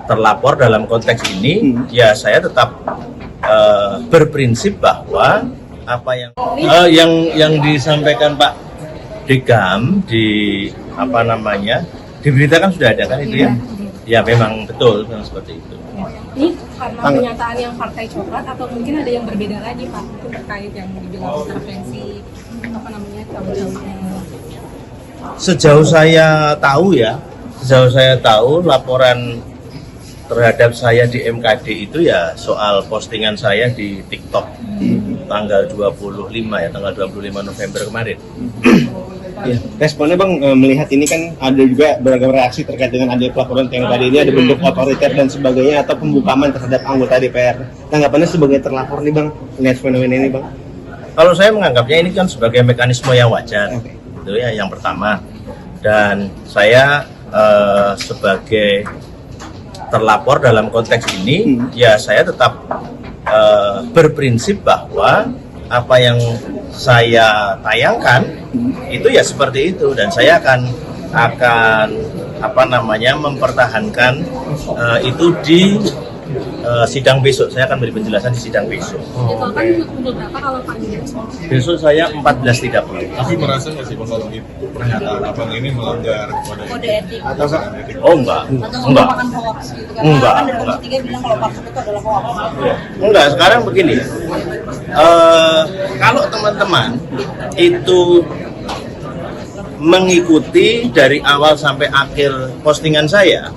terlapor dalam konteks ini, ya saya tetap berprinsip bahwa apa yang disampaikan Pak Degam di di berita kan sudah ada kan itu ya? Ya memang betul memang seperti itu. Ini karena pernyataan yang Partai Coklat atau mungkin ada yang berbeda lagi Pak terkait yang dibilang intervensi Sejauh saya tahu laporan terhadap saya di MKD itu ya soal postingan saya di TikTok tanggal 25 November kemarin. Ya, responnya Bang, melihat ini kan ada juga beragam reaksi terkait dengan adanya pelaporan TMKD ini, ada bentuk otoriter dan sebagainya atau pembukaman terhadap anggota DPR. Tanggapannya sebagai terlapor nih Bang, melihat fenomena ini Bang? Kalau saya menganggapnya ini kan sebagai mekanisme yang wajar, itu ya yang pertama. Dan saya sebagai terlapor dalam konteks ini, ya saya tetap berprinsip bahwa apa yang saya tayangkan itu ya seperti itu, dan saya akan mempertahankan itu di sidang besok. Saya akan beri penjelasan di sidang besok. Pukul berapa kalau pagi? Besok saya 14.30. Tapi merasa nggak sih Bang kalau pernyataan Abang ini melanggar kode etik? Atau Oh enggak. Merupakan hoax gitu kan? Enggak. Kan dari Komisi 3 bilang kalau Pak itu adalah hoax. Enggak, sekarang begini. Kalau teman-teman itu mengikuti dari awal sampai akhir postingan saya,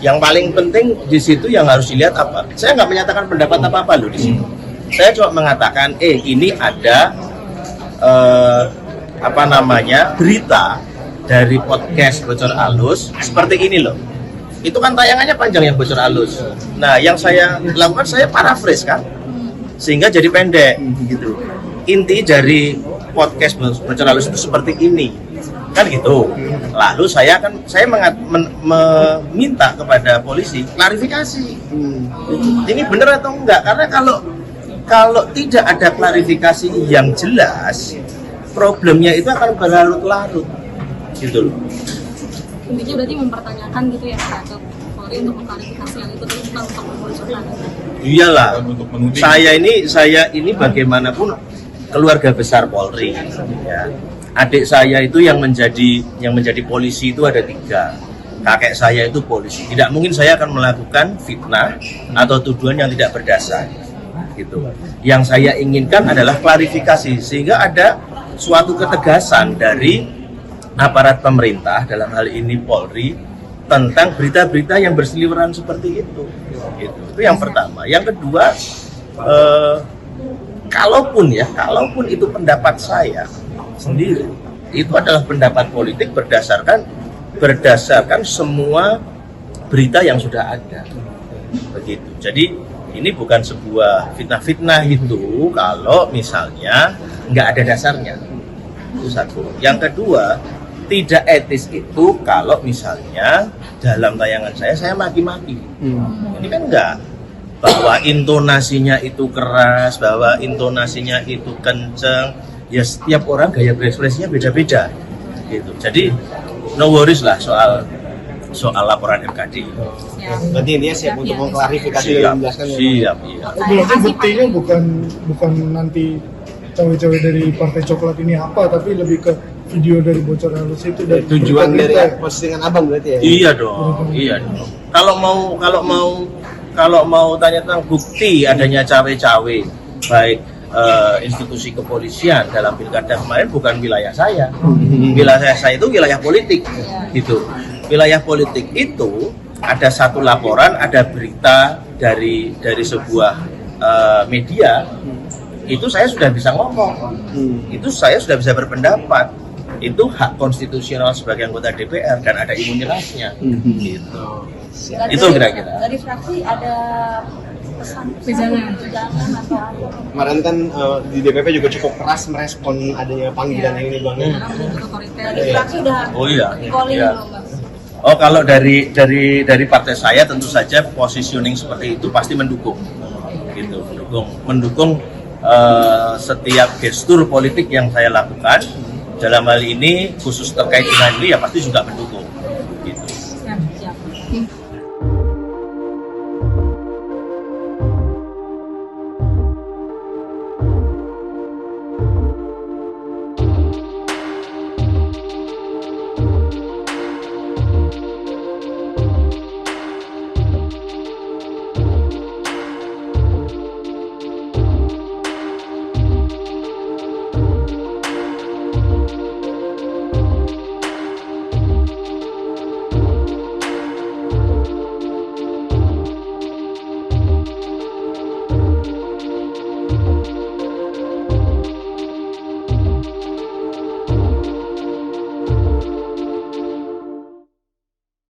yang paling penting di situ yang harus dilihat apa? Saya nggak menyatakan pendapat apa-apa loh di sini. Saya cuma mengatakan, ini ada berita dari podcast Bocor Alus seperti ini loh. Itu kan tayangannya panjang yang Bocor Alus. Nah, yang saya lakukan saya paraphrase kan, sehingga jadi pendek gitu. Inti dari podcast Bocor Alus itu seperti ini. Kan gitu. Lalu saya meminta kepada polisi klarifikasi. Ini benar atau enggak? Karena kalau tidak ada klarifikasi yang jelas, problemnya itu akan berlarut-larut. Gitu loh. Intinya berarti mempertanyakan gitu ya Pak ke Polri untuk mengklarifikasi yang itu bukan untuk membocorkan. Iyalah. Saya ini bagaimanapun keluarga besar Polri. Ya. Adik saya itu yang menjadi polisi itu ada 3. Kakek saya itu polisi. Tidak mungkin saya akan melakukan fitnah atau tuduhan yang tidak berdasar. Gitu. Yang saya inginkan adalah klarifikasi sehingga ada suatu ketegasan dari aparat pemerintah dalam hal ini Polri tentang berita-berita yang berseliweran seperti itu. Itu yang pertama. Yang kedua, kalaupun itu pendapat saya sendiri, itu adalah pendapat politik berdasarkan semua berita yang sudah ada, begitu. Jadi ini bukan sebuah fitnah-fitnah itu kalau misalnya nggak ada dasarnya. Itu satu. Yang kedua, tidak etis itu kalau misalnya dalam tayangan saya maki-maki. Ini kan enggak, bahwa intonasinya itu keras, bahwa intonasinya itu kenceng. Ya setiap orang gaya berekspresinya beda-beda gitu. Jadi no worries lah soal laporan MKD. Berarti intinya siap untuk mengklarifikasi dan menjelaskan. Siap. Berarti buktinya bukan nanti cawe-cawe dari Partai Coklat ini apa, tapi lebih ke video dari Bocor Alus itu dan tujuan dari postingan Abang berarti ya? Iya dong. Kalau mau tanya tentang bukti adanya cawe-cawe baik institusi kepolisian dalam pilkada kemarin bukan wilayah saya. Wilayah saya itu wilayah politik, gitu. Wilayah politik itu ada satu laporan, ada berita dari sebuah media, itu saya sudah bisa ngomong, itu saya sudah bisa berpendapat, itu hak konstitusional sebagai anggota DPR dan ada imunitasnya, gitu. Itu kira-kira. Dari fraksi ada pesan atau kemarin kan di DPP juga cukup keras merespon adanya panggilan ini Bang. Dari fraksi udah calling belum Bang? Oh, kalau dari partai saya tentu saja positioning seperti itu pasti mendukung, gitu, mendukung setiap gestur politik yang saya lakukan. Dalam hal ini khusus terkait dengan ini ya pasti juga mendukung.